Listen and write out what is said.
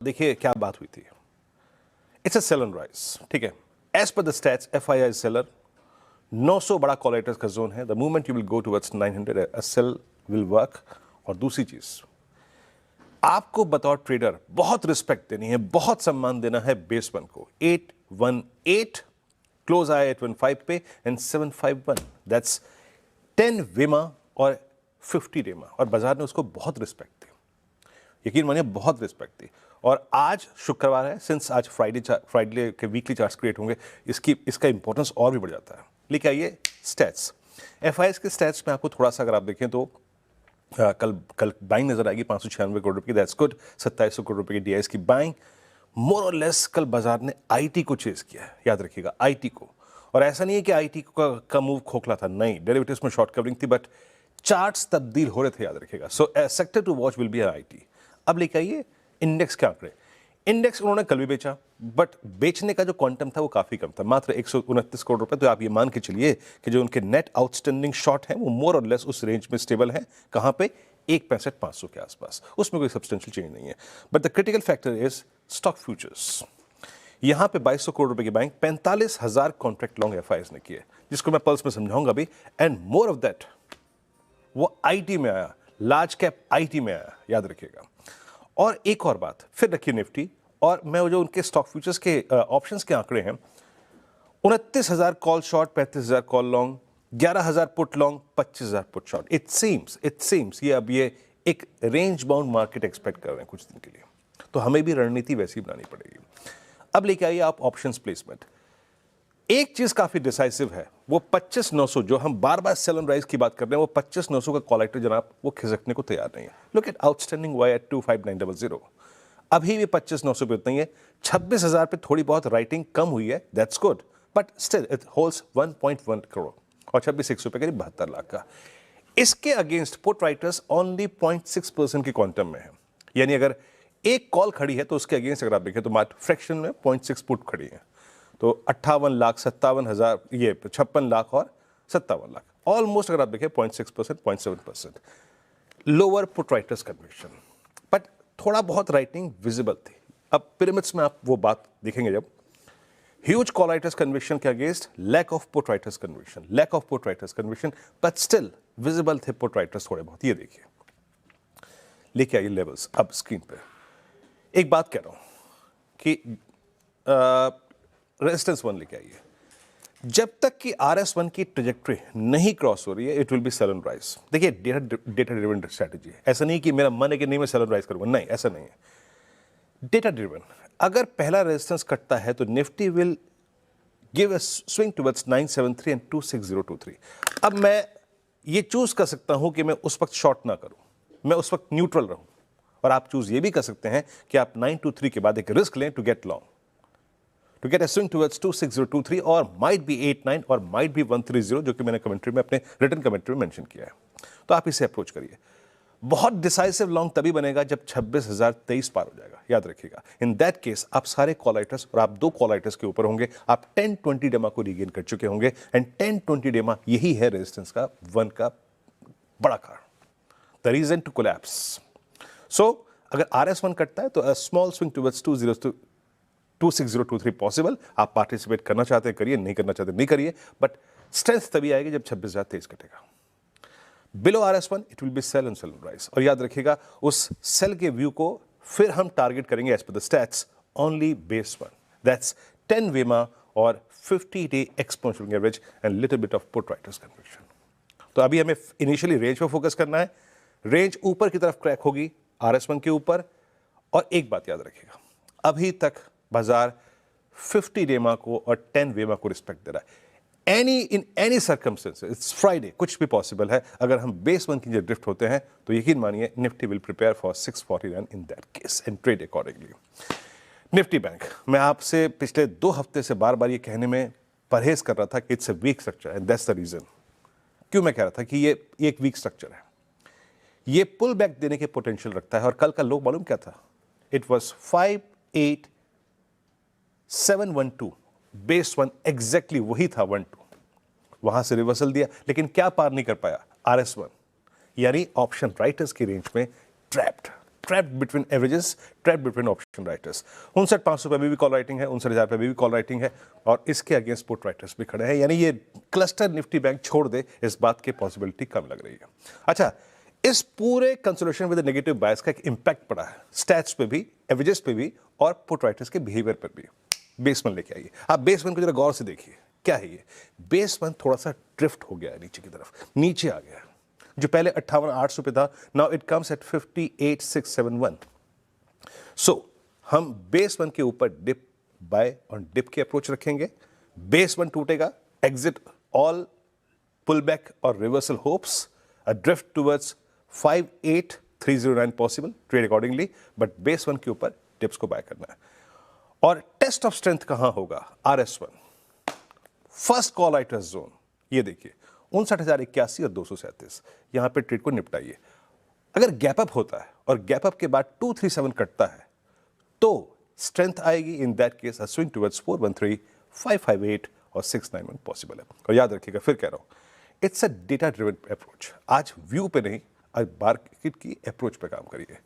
देखिए क्या बात हुई थी। It's a sell and rise, ठीक है। As per the stats FII seller 900 बड़ा कॉलेटर्स का जोन है। The movement you will go towards 900 a sell will work. और दूसरी चीज, आपको बतौर ट्रेडर बहुत रिस्पेक्ट देनी है, बहुत सम्मान देना है बेस वन को। 818 क्लोज आया 815 पे एंड 751 दैट्स 10 वेमा और 50 डेमा, और बाजार ने उसको बहुत रिस्पेक्ट दी, यकीन मानिए बहुत रिस्पेक्ट दी। और आज शुक्रवार है, सिंस आज फ्राइडे के वीकली चार्ट्स क्रिएट होंगे, इसका इंपॉर्टेंस और भी बढ़ जाता है। लेकिन आइए स्टैट्स, एफआईएस के स्टैट्स में आपको थोड़ा सा अगर आप देखें तो कल बाइंग नजर आएगी 596 करोड़ रुपए की, दैट्स गुड। 2700 करोड़ रुपए की डीआईएस की बाइंग। मोर और लेस कल बाजार ने आईटी को चेस किया है, याद रखिएगा आईटी को। और ऐसा नहीं है कि आईटी का मूव खोखला था, नहीं, डेरिवेटिव्स में शॉर्ट कवरिंग थी, बट चार्ट्स तब्दील हो रहे थे, याद रखिएगा। So sector to watch will be IT. अब लेके आइए इंडेक्स के आंकड़े। इंडेक्स उन्होंने कल भी बेचा, बट बेचने का जो क्वांटम था वो काफी कम था, मात्र 129 करोड़ रुपए। तो आप ये मान के चलिए कि जो उनके नेट आउटस्टैंडिंग शॉर्ट है वो मोर और लेस उस रेंज में स्टेबल है। कहां पे? 1.65 के आसपास, उसमें कोई सब्सटेंशियल चेंज नहीं है। But the critical factor is stock futures. यहां पे 2200 करोड़ रुपए की बैंक 45,000 कॉन्ट्रैक्ट लॉन्ग एफआईएस ने किए, जिसको मैं पल्स में समझाऊंगा भी। एंड मोर ऑफ दैट वो आईटी में आया, लार्ज कैप आईटी में आया, याद रखिएगा। और एक और बात फिर रखिए निफ्टी, और मैं जो उनके स्टॉक फ्यूचर्स के ऑप्शंस के आंकड़े हैं, 29,000 call short, 35,000 call long, 11,000 put long, 25,000 put short. It seems ये अब ये एक रेंज बाउंड मार्केट एक्सपेक्ट कर रहे हैं कुछ दिन के लिए, तो हमें भी रणनीति वैसी बनानी पड़ेगी। अब लेके आइए आप ऑप्शंस प्लेसमेंट। एक चीज काफी डिसाइसिव है, वो 25,900, जो हम बार बार सेल एंड राइज की बात कर रहे हैं, वो 25,900 का कॉलेक्टर जनाब वो खिसकने को तैयार नहीं है। Look at outstanding Y at 25900, अभी भी 25,900 पे उतना ही है। 26,000 पे थोड़ी बहुत राइटिंग कम हुई है, that's good, but still it holds 1.1 crore और 26,100 पे करीब 72 लाख का। इसके अगेंस्ट पुट राइटर्स ओनली 0.6% की क्वांटम में है, यानी अगर एक कॉल खड़ी है तो उसके अगेंस्ट अगर आप देखें तो मात्र फ्रैक्शन में 0.6 पुट खड़ी है। तो 58 लाख, 57,000, ये 56 लाख और 57 लाख, ऑलमोस्ट अगर आप देखें 0.6%, 0.7%। Lower put writers conviction, but थोड़ा बहुत राइटिंग विजिबल थी। अब पिरामिड्स में आप वो बात देखेंगे जब ह्यूज कॉल राइटर्स कन्विक्शन के against lack of put writers conviction, but still visible थे पुट राइटर्स थोड़े बहुत। ये देखिए, लेके आइए लेवल्स अब स्क्रीन पे। एक बात कह रहा हूं कि रेजिस्टेंस 1 लेके आइए। जब तक कि RS1 की ट्रेजेक्टरी नहीं क्रॉस हो रही है, it will be sell and rise. देखिए डेटा ड्रिवन स्ट्रेटजी है, ऐसा नहीं कि मेरा मन है कि नहीं मैं सेल एंड राइज करूंगा, नहीं, ऐसा नहीं है। डेटा ड्रिवन, अगर पहला रेजिस्टेंस कटता है तो Nifty will give a swing towards 973 and 26023। अब मैं ये चूज कर सकता हूं कि मैं उस वक्त शॉर्ट ना करूं, मैं उस वक्त न्यूट्रल रहूं, और आप चूज ये भी कर सकते हैं कि आप 923 के बाद एक रिस्क लें to get long, to get a swing towards 26023 और might be 89 और might be 130, जो कि मैंने कमेंट्री में, अपने रिटर्न कमेंट्री में मेंशन किया है। तो आप इसे अप्रोच करिए। बहुत डिसाइसिव लॉन्ग तभी बनेगा जब 26,023 पार हो जाएगा, याद रखिएगा। इन दैट केस आप सारे कॉल राइटर्स, और आप 2 कॉल राइटर्स के ऊपर होंगे, आप 10-20 डेमा को रीगेन कर चुके होंगे, एंड 10-20 डेमा यही है रेजिस्टेंस का 1 का बड़ा कारण, द रीजन टू कोलैप्स। सो अगर RS1 कटता है तो a small swing towards 26023 possible. आप पार्टिसिपेट करना चाहते हैं करिए, नहीं करना चाहते नहीं करिए, बट स्ट्रेंथ तभी आएगी जब 26,023 कटेगा। Below RS1 it will be sell and rise. और याद रखिएगा उस सेल के व्यू को फिर हम टारगेट करेंगे as per the stats only base 1, that's 10 वेमा और 50 day exponential average and little bit of put writers conviction. तो अभी हमें इनिशियली रेंज पर फोकस करना है। रेंज ऊपर की तरफ क्रैक होगी RS1 के ऊपर। और एक बात याद रखिएगा, अभी तक बाजार 50 डेमा को और 10 वेमा को रिस्पेक्ट दे रहा है। In any circumstances, it's Friday, कुछ भी पॉसिबल है। अगर हम बेस 1 की जब ड्रिफ्ट होते हैं तो यकीन मानिए Nifty will prepare for 640 run in that case and trade accordingly. Nifty bank, मैं आपसे पिछले 2 हफ्ते से बार बार ये कहने में परहेज कर रहा था कि it's a weak structure, and that's the reason. क्यों मैं कह रहा था कि ये एक वीक स्ट्रक्चर है, ये पुल बैक देने के पोटेंशियल रखता है। और कल का लो मालूम क्या था? इट वॉज 58,712, बेस 1 एग्जैक्टली वही था 12, वहां से रिवर्सल दिया, लेकिन क्या पार नहीं कर पाया? RS1, यानी ऑप्शन राइटर्स की रेंज में trapped. Trapped between averages, trapped between option writers. 59,500 पे अभी भी कॉल राइटिंग है, 59,000 पे अभी भी कॉल राइटिंग है, और इसके अगेंस्ट पुट राइटर्स भी खड़े हैं, यानी ये क्लस्टर निफ्टी बैंक छोड़ दे, इस बात की पॉसिबिलिटी कम लग रही है। अच्छा, इस पूरे कंसोलिडेशन विद नेगेटिव बायस का एक इंपैक्ट पड़ा है स्टैट्स पे भी, एवरेजेस पे भी, और पुट राइटर्स के बिहेवियर पर भी। बेस वन लेके आइए, आप बेस वन को जरा गौर से देखिए, क्या है ये? बेस वन थोड़ा सा ड्रिफ्ट हो गया है नीचे की तरफ, नीचे आ गया है। जो पहले 58,800 पे था, नाउ इट कम्स एट 58,671। सो हम बेस वन के ऊपर डिप बाय और डिप की अप्रोच रखेंगे। बेस वन टूटेगा, एग्जिट ऑल पुल बैक और reversal hopes, a drift towards 58,309 possible, trade accordingly, but base one के ऊपर डिप्स को बाय करना है। और टेस्ट ऑफ स्ट्रेंथ कहां होगा? RS1, first call writers zone, ये देखिए 59,081 और 237, यहां पे ट्रेड को निपटाइए। अगर गैप अप होता है और गैप अप के बाद 237 कटता है तो स्ट्रेंथ आएगी, in that case a swing towards 413, 558 और 691 पॉसिबल है। और याद रखिएगा, फिर कह रहा हूं, it's a data driven approach. आज व्यू पे नहीं, आज मार्केट की अप्रोच पे काम करिए।